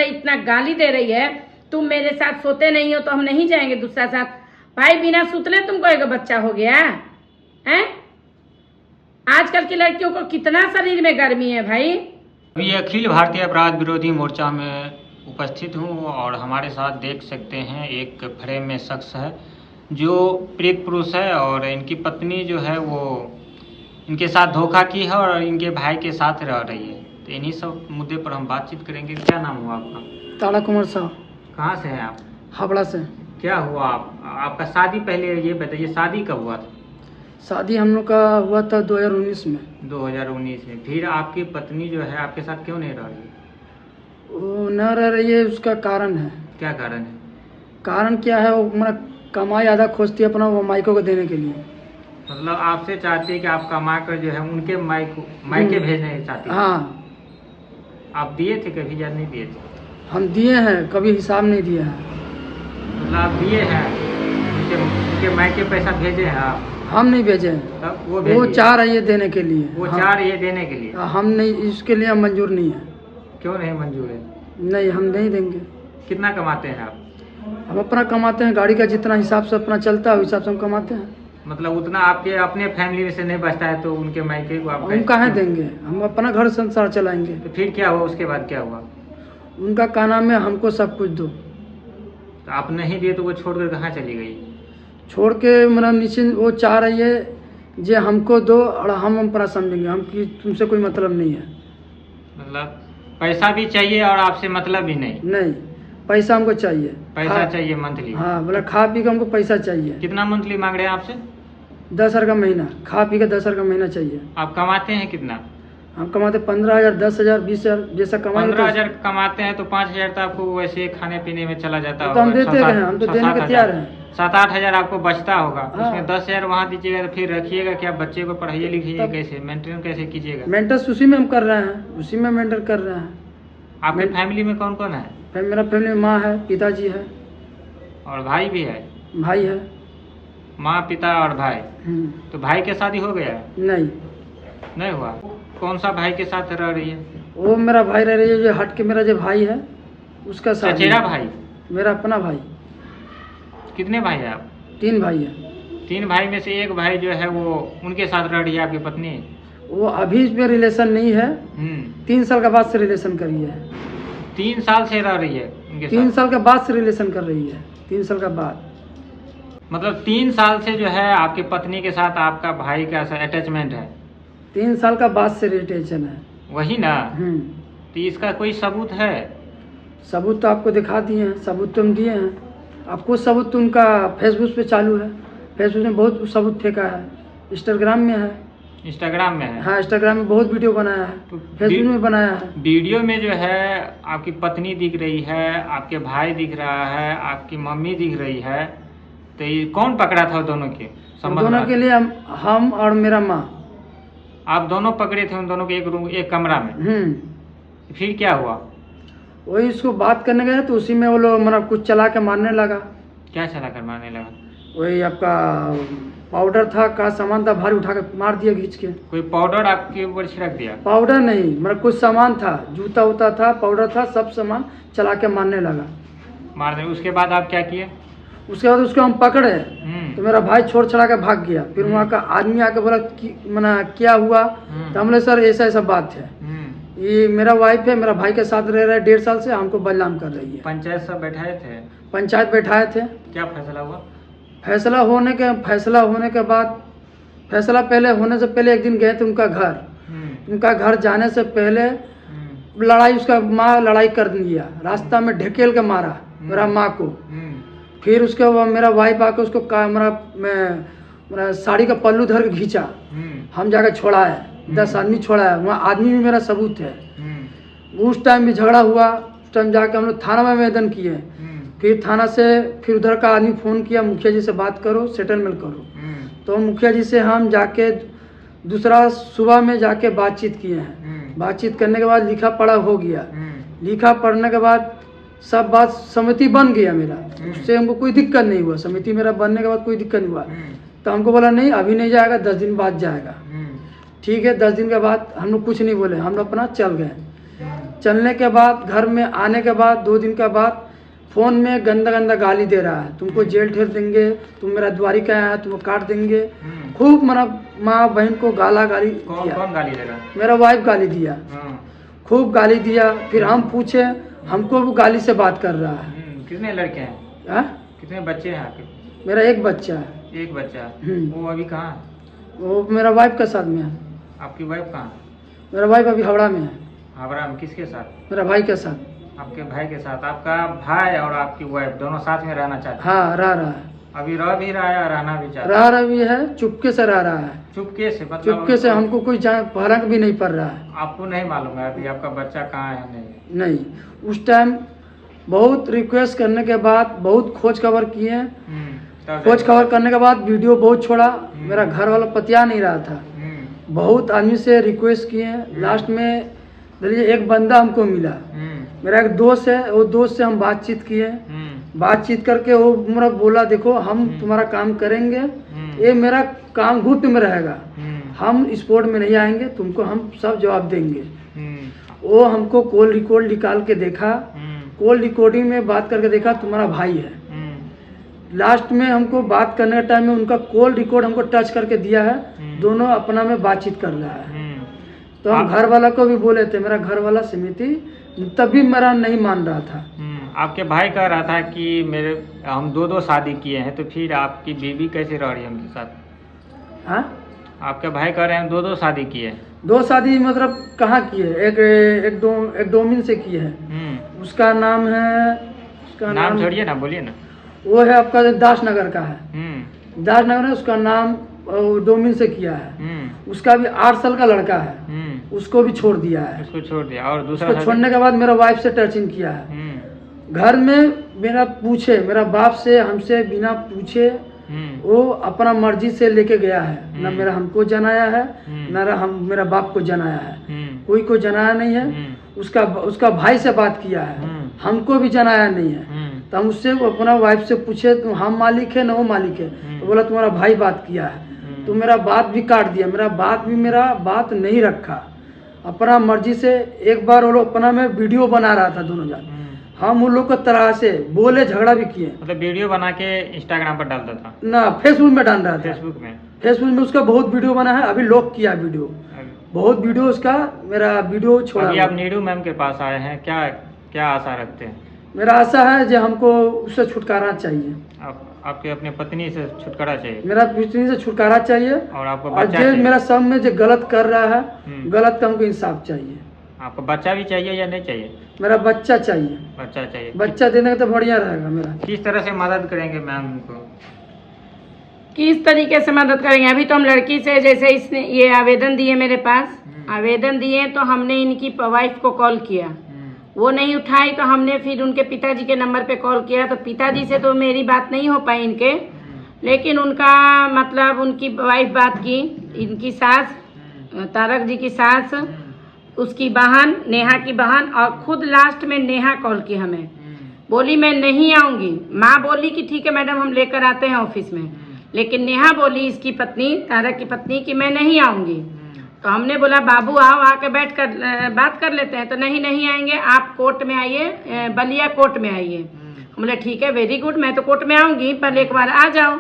है, इतना गाली दे रही है, तुम मेरे साथ सोते नहीं हो तो हम नहीं जाएंगे दूसरा साथ। भाई बिना सुतले तुमको एक बच्चा हो गया है? आजकल की लड़कियों को कितना शरीर में गर्मी है भाई। अभी अखिल भारतीय अपराध विरोधी मोर्चा में उपस्थित हूँ और हमारे साथ देख सकते हैं एक फ्रेम में शख्स है जो प्रेत पुरुष है और इनकी पत्नी जो है वो इनके साथ धोखा की है और इनके भाई के साथ रह रही है। तो इन्हीं सब मुद्दे पर हम बातचीत करेंगे। क्या नाम हुआ आपका? तारा कुमार साहब। कहाँ से हैं आप? हावड़ा से। क्या हुआ आपका शादी? पहले ये बताइए, शादी कब हुआ था? शादी हम लोग का हुआ था 2019 में। 2019 में। फिर आपकी पत्नी जो है आपके साथ क्यों नहीं रह रही? वो न रह रही है, उसका कारण है। क्या कारण है? कारण क्या है, वो मेरा कमाई आधा खोजती है अपना वो माइकों को देने के लिए। मतलब आपसे चाहती है कि आप कमा कर जो है उनके मायके भेजने चाहती है? हाँ। आप दिए थे कभी या नहीं दिए थे? हम दिए हैं, कभी हिसाब नहीं दिया है। मतलब आप दिए हैं, उनके मायके पैसा भेजे हैं आप? हम नहीं भेजे हैं। तब वो चाह रही है देने के लिए। वो चाह रही है देने के लिए? हम नहीं, इसके लिए हम मंजूर नहीं है। क्यों नहीं मंजूर है? नहीं, हम नहीं देंगे। कितना कमाते हैं आप? हम अपना कमाते हैं, गाड़ी का जितना हिसाब से अपना चलता है उस हिसाब से हम कमाते हैं। मतलब उतना आपके अपने फैमिली में से नहीं बचता है तो उनके मायके को आप हम कहाँ देंगे, हम अपना घर संसार चलाएंगे। तो फिर क्या हुआ? उसके बाद क्या हुआ? उनका कहना में हमको सब कुछ दो। तो आप नहीं दिए तो वो छोड़कर कहाँ चली गई? छोड़ के मतलब नीचे वो चाह रही है जे हमको दो और हम अपना समझेंगे, हम कि तुमसे कोई मतलब नहीं है। मतलब पैसा भी चाहिए और आपसे मतलब भी नहीं? नहीं, पैसा हमको चाहिए। पैसा चाहिए मंथली? हाँ, बोला खा पी के हमको पैसा चाहिए। कितना मंथली मांग रहे हैं आपसे? 10,000 का महीना, खा पी के 10,000 का महीना चाहिए। आप कमाते हैं कितना? हम कमाते 15,000, 10,000, 20,000 जैसा कमाएंगे। 15,000 कमाते हैं तो 5,000 तो आपको वैसे खाने पीने में चला जाता होगा। तो हम देते हैं, हम तो देने के तैयार हैं। 7-8 हजार आपको बचता होगा। हाँ। उसमें 10,000 वहाँ दीजिएगा तो फिर रखिएगा क्या? बच्चे को पढ़ाइए लिखिए कैसे, मेंटेन कैसे कीजिएगा? मेंटेनेंस उसी में हम कर रहे हैं, उसी में मेंटेन कर रहे हैं। आपकी फैमिली में कौन कौन है? मेरा फैमिली में माँ है, पिताजी है और भाई भी है? भाई है। माँ, पिता और भाई। तो भाई के शादी हो गया है? नहीं, नहीं हुआ। कौन सा भाई के साथ रह रही है? वो मेरा भाई रह रही है जो हट के, मेरा जो भाई है उसका साथ। चचेरा भाई? मेरा अपना भाई। कितने भाई है आप? 3 भाई है। 3 भाई में से एक भाई जो है वो उनके साथ रह रही है आपकी पत्नी? वो अभी इसमें रिलेशन नहीं है। 3 साल के बाद से रिलेशन करी है। 3 साल से रह रही है उनके साथ? 3 साल के बाद से रिलेशन कर रही है। 3 साल के बाद। मतलब 3 साल से जो है आपकी पत्नी के साथ आपका भाई का अटैचमेंट है? 3 साल का बाद से रिलेशन है। वही ना? तो इसका कोई सबूत है? सबूत तो आपको दिखा दिए हैं, सबूत तो हम दिए हैं आपको। सबूत तो उनका फेसबुक पे चालू है, फेसबुक में बहुत सबूत फेंका है। इंस्टाग्राम में है। इंस्टाग्राम में है? हाँ, इंस्टाग्राम में बहुत वीडियो बनाया है, तो फेसबुक में बनाया है। वीडियो में जो है आपकी पत्नी दिख रही है, आपके भाई दिख रहा है, आपकी मम्मी दिख रही है। तो ये कौन पकड़ा था दोनों के संबंध? दोनों के लिए हम और मेरा माँ। आप दोनों पकड़े थे उन दोनों के एक रूम, एक कमरा में? फिर क्या हुआ? वही उसको बात करने गए तो उसी में वो लोग मतलब कुछ चला के मारने लगा। क्या चला कर मारने लगा? वही आपका पाउडर था, का सामान था, भारी उठा के मार दिया खींच के। कोई पाउडर आपके ऊपर छिड़क दिया? पाउडर नहीं, मतलब कुछ सामान था, जूता उता था, पाउडर था, सब सामान चला के मारने लगा। मारने उसके बाद आप क्या किए? उसके बाद उसको हम पकड़े तो मेरा भाई छोड़ छड़ा के भाग गया। फिर वहाँ का आदमी आके बोला कि मना क्या हुआ? तो हम बोले सर ऐसा ऐसा बात है, ये मेरा वाइफ है, मेरा भाई के साथ रह रहा है 1.5 साल से, हमको बदनाम कर रही है। पंचायत सब बैठाए थे? पंचायत बैठाए थे। क्या फैसला हुआ? फैसला होने के बाद, फैसला पहले होने से पहले एक दिन गए थे उनका घर। उनका घर जाने से पहले लड़ाई, उसका माँ लड़ाई कर दिया, रास्ता में ढकेल के मारा मेरा माँ को। फिर उसके बाद मेरा वाइफ आके उसको मेरा साड़ी का पल्लू धर के खींचा। हम जाकर छोड़ा है, 10 आदमी छोड़ा है, वहाँ आदमी भी मेरा सबूत है। उस टाइम भी झगड़ा हुआ, उस टाइम जाके हम लोग थाना में आवेदन किए। फिर थाना से फिर उधर का आदमी फ़ोन किया, मुखिया जी से बात करो, सेटलमेंट करो। तो मुखिया जी से हम जाके दूसरा सुबह में जाके बातचीत किए हैं। बातचीत करने के बाद लिखा पढ़ा हो गया। लिखा पढ़ने के बाद सब बात समिति बन गया मेरा, उससे हमको कोई दिक्कत नहीं हुआ। समिति मेरा बनने के बाद कोई दिक्कत नहीं हुआ। तो हमको बोला नहीं अभी नहीं जाएगा, 10 दिन बाद जाएगा। ठीक है, 10 दिन के बाद हम लोग कुछ नहीं बोले, हम लोग अपना चल गए। चलने के बाद घर में आने के बाद 2 दिन के बाद फ़ोन में गंदा गंदा गाली दे रहा है, तुमको जेल ठेर देंगे, तुम मेरा द्वारी का आया, तुमको काट देंगे। खूब मेरा माँ बहन को गाली दिया। कौन गाली दे रहा? मेरा वाइफ गाली दिया, खूब गाली दिया। फिर हम पूछे, हमको भी गाली से बात कर रहा है। कितने लड़के हैं? हाँ? कितने बच्चे हैं आपके? मेरा एक बच्चा है। एक बच्चा? वो अभी कहाँ है? वो मेरा वाइफ के साथ में है। आपकी वाइफ कहाँ? मेरा वाइफ अभी हावड़ा में है। हावड़ा में किसके साथ? मेरा भाई के साथ। आपके भाई के साथ? आपका भाई और आपकी वाइफ दोनों साथ में रहना चाहते हैं? हाँ, रह रहा है। अभी रह भी रहा है और रहना भी चाहता है? रह रहा भी है, चुपके से रह रहा है। चुपके से मतलब? चुपके से, हमको कोई फर्क भी नहीं पड़ रहा है। आपको नहीं मालूम है अभी आपका बच्चा कहाँ है? नहीं, उस टाइम बहुत रिक्वेस्ट करने के बाद बहुत खोज खबर किए। खोज खबर करने के बाद वीडियो बहुत छोड़ा। मेरा घर वाला पतिया नहीं रहा था। बहुत आदमी से रिक्वेस्ट किए। लास्ट में एक बंदा हमको मिला, मेरा एक दोस्त है, वो दोस्त से हम बातचीत किए। बातचीत करके वो मेरा बोला, देखो हम तुम्हारा काम करेंगे, ये मेरा काम गुप्त में रहेगा, हम स्पोर्ट में नहीं आएंगे, तुमको हम सब जवाब देंगे। वो हमको कॉल रिकॉर्ड निकाल के देखा, कॉल रिकॉर्डिंग में बात करके देखा तुम्हारा भाई है। लास्ट में हमको बात करने के टाइम में उनका कॉल रिकॉर्ड हमको टच करके दिया है, दोनों अपना में बातचीत कर रहा है। तो हम घर वाला को भी बोले थे, मेरा घर वाला समिति तभी मेरा नहीं मान रहा था। आपके भाई कह रहा था कि हम 2 शादी किए हैं, तो फिर आपकी बीवी कैसे रह रही है उनके साथ? हाँ, आपके भाई कह रहे हैं 2 शादी किए हैं। 2 शादी मतलब कहाँ किए? एक डोमिन से किए हैं। उसका नाम है, उसका नाम छोड़िए ना, बोलिए ना। वो है आपका दासनगर का है। दासनगर है, उसका नाम डोमिन से किया है। उसका भी 8 साल का लड़का है, उसको भी छोड़ दिया है। उसको छोड़ दिया। और दूसरा छोड़ने के बाद मेरा वाइफ से टचिंग किया है। घर में मेरा बाप से हमसे बिना पूछे वो अपना मर्जी से लेके गया है। न मेरा हमको जनाया है, न मेरा बाप को जनाया है, कोई को जनाया नहीं है। उसका भाई से बात किया है, हमको भी जनाया नहीं है। तो हम उससे अपना वाइफ से पूछे, तो हम मालिक है न वो मालिक है? तो बोला तुम्हारा भाई बात किया है। तो मेरा बात भी काट दिया, मेरा बात नहीं रखा, अपना मर्जी से। एक बार वो लोग अपना में वीडियो बना रहा था दोनों जान, हम उन लोग को तरह से बोले, झगड़ा भी किए। मतलब वीडियो बना के इंस्टाग्राम पर डालता था ना, फेसबुक में डाल रहा था। फेसबुक में उसका बहुत वीडियो बना है, अभी लॉक किया वीडियो, बहुत वीडियो उसका। मेरा वीडियो छोड़ा। अभी आप नीरू मैम के पास आए हैं, क्या आशा रखते हैं? मेरा आशा है जो हमको उससे छुटकारा चाहिए। आपके अपने पत्नी से छुटकारा चाहिए? मेरा पत्नी से छुटकारा चाहिए। और आपको बच्चा जो मेरा सब में जो गलत कर रहा है, गलत का हमको इंसाफ चाहिए। आपको बच्चा भी चाहिए या नहीं चाहिए? मेरा बच्चा चाहिए। बच्चा चाहिए। बच्चा देने का तो बढ़िया रहेगा मेरा। किस तरह से मदद करेंगे मैम उनको? किस तरीके से मदद करेंगे? अभी तो हम लड़की से, जैसे इसने ये आवेदन दिए मेरे पास, आवेदन दिए तो हमने इनकी वाइफ को कॉल किया, वो नहीं उठाई तो हमने फिर उनके पिताजी के नंबर पे कॉल किया। तो पिताजी से तो मेरी बात नहीं हो पाई इनके, लेकिन उनका मतलब उनकी वाइफ बात की, इनकी सास, तारक जी की सास, उसकी बहन, नेहा की बहन, और खुद लास्ट में नेहा कॉल की हमें, बोली मैं नहीं आऊँगी। माँ बोली कि ठीक है मैडम हम लेकर आते हैं ऑफिस में, लेकिन नेहा बोली, इसकी पत्नी, तारक की पत्नी, कि मैं नहीं आऊँगी। तो हमने बोला बाबू आओ, आके बैठ कर बात कर लेते हैं। तो नहीं आएंगे, आप कोर्ट में आइए, बलिया कोर्ट में आइए। हम बोले ठीक है, वेरी गुड, मैं तो कोर्ट में आऊँगी, पर एक बार आ जाओ।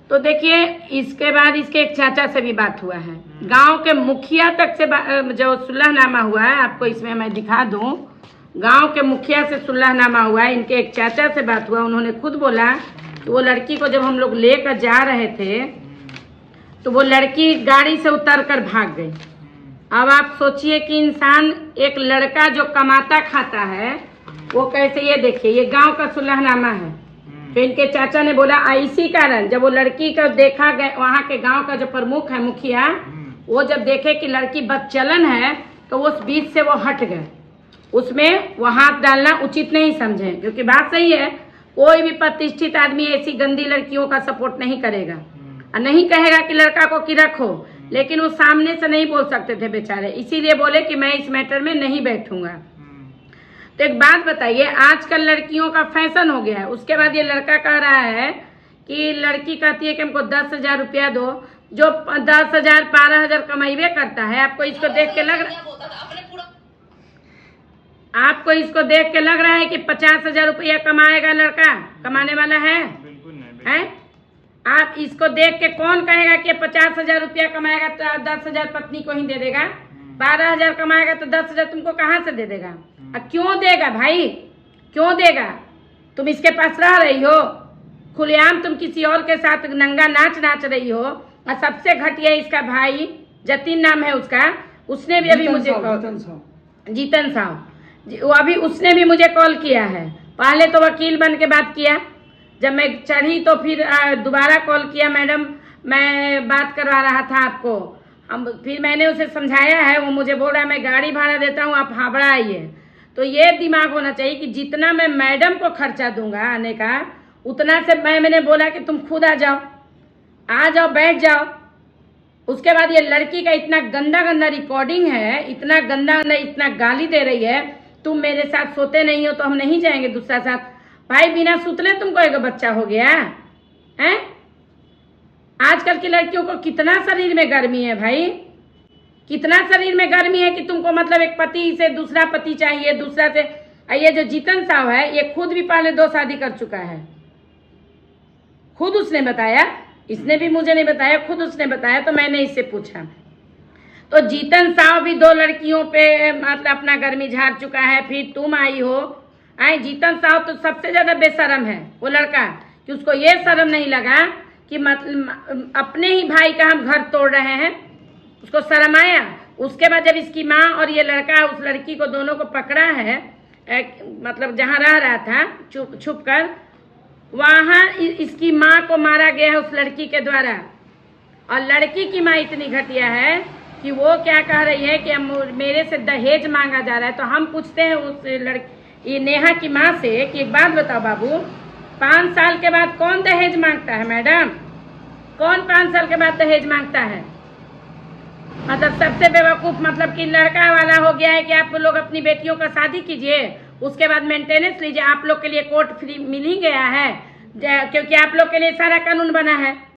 तो देखिए, इसके बाद इसके एक चाचा से भी बात हुआ है, गांव के मुखिया तक से जो सुलहनामा हुआ है, आपको इसमें मैं दिखा दूं, गांव के मुखिया से सुलहनामा हुआ है। इनके एक चाचा से बात हुआ, उन्होंने खुद बोला कि वो लड़की को जब हम लोग लेकर जा रहे थे तो वो लड़की गाड़ी से उतर कर भाग गई। अब आप सोचिए कि इंसान, एक लड़का जो कमाता खाता है, वो कैसे, ये देखिए ये गांव का सुलहनामा है। तो इनके चाचा ने बोला इसी कारण जब वो लड़की को देखा गया, वहाँ के गांव का जो प्रमुख है मुखिया, वो जब देखे कि लड़की बदचलन है तो उस बीच से वो हट गए, उसमें वो हाथ डालना उचित नहीं समझे। क्योंकि बात सही है, कोई भी प्रतिष्ठित आदमी ऐसी गंदी लड़कियों का सपोर्ट नहीं करेगा और नहीं कहेगा कि लड़का को कि रखो, लेकिन वो सामने से नहीं बोल सकते थे बेचारे, इसीलिए बोले कि मैं इस मैटर में नहीं बैठूंगा। तो एक बात बताइए, आजकल लड़कियों का फैशन हो गया है। उसके बाद ये लड़का कह रहा है कि लड़की कहती है कि हमको 10,000 रुपया दो, जो 10,000 12,000 कमाइबे करता है। आपको इसको देख के लग रहा आपको इसको देख के लग रहा है कि 50,000 रुपया कमाएगा लड़का, कमाने वाला है? बिल्कुल नहीं। हैं? आप इसको देख के कौन कहेगा कि 50,000 रुपया कमाएगा तो 10,000 पत्नी को ही दे देगा? 12,000 कमाएगा तो 10,000 तुमको कहाँ से दे देगा? और क्यों देगा भाई, क्यों देगा? तुम इसके पास रह रही हो, खुलेआम तुम किसी और के साथ नंगा नाच रही हो। और सबसे घटिया इसका भाई, जतिन नाम है उसका, उसने भी अभी मुझे जीतन साहब, वो अभी उसने भी मुझे कॉल किया है। पहले तो वकील बन के बात किया, जब मैं चढ़ी तो फिर दोबारा कॉल किया, मैडम मैं बात करवा रहा था आपको। हम फिर मैंने उसे समझाया है, वो मुझे बोल रहा है मैं गाड़ी भाड़ा देता हूँ, आप हावड़ा आइए। तो ये दिमाग होना चाहिए कि जितना मैं मैडम को खर्चा दूंगा आने का, उतना से मैंने बोला कि तुम खुद आ जाओ बैठ जाओ। उसके बाद ये लड़की का इतना गंदा गंदा रिकॉर्डिंग है, इतना गंदा गंदा, इतना गाली दे रही है, तुम मेरे साथ सोते नहीं हो तो हम नहीं जाएंगे दूसरा साथ। भाई बिना सुतले तुमको एक बच्चा हो गया है? आजकल की लड़कियों को कितना शरीर में गर्मी है भाई, कितना शरीर में गर्मी है कि तुमको मतलब एक पति से दूसरा पति चाहिए, दूसरा से। ये जो जीतन साहब है, ये खुद भी पहले 2 शादी कर चुका है, खुद उसने बताया, इसने भी मुझे नहीं बताया, खुद उसने बताया। तो मैंने इससे पूछा, तो जीतन साहब भी 2 लड़कियों पे मतलब अपना गर्मी झाड़ चुका है, फिर तुम आई हो। जीतन साहब तो सबसे ज्यादा बेशरम है वो लड़का, कि उसको ये शर्म नहीं लगा कि मतलब अपने ही भाई का हम घर तोड़ रहे हैं, उसको शर्म आया। उसके बाद जब इसकी माँ और ये लड़का उस लड़की को दोनों को पकड़ा है, मतलब जहाँ रह रहा था छुप कर, वहाँ इसकी माँ को मारा गया है उस लड़की के द्वारा। और लड़की की माँ इतनी घटिया है कि वो क्या कह रही है कि मेरे से दहेज मांगा जा रहा है। तो हम पूछते हैं उस ये नेहा की माँ से कि एक बात बताओ बाबू, 5 साल के बाद कौन दहेज मांगता है मैडम? कौन 5 साल के बाद दहेज मांगता है? मतलब सबसे बेवकूफ मतलब कि लड़का वाला हो गया है कि आप लोग अपनी बेटियों का शादी कीजिए, उसके बाद मेंटेनेंस लीजिए। आप लोग के लिए कोर्ट फ्री मिल ही गया है, क्योंकि आप लोग के लिए सारा कानून बना है।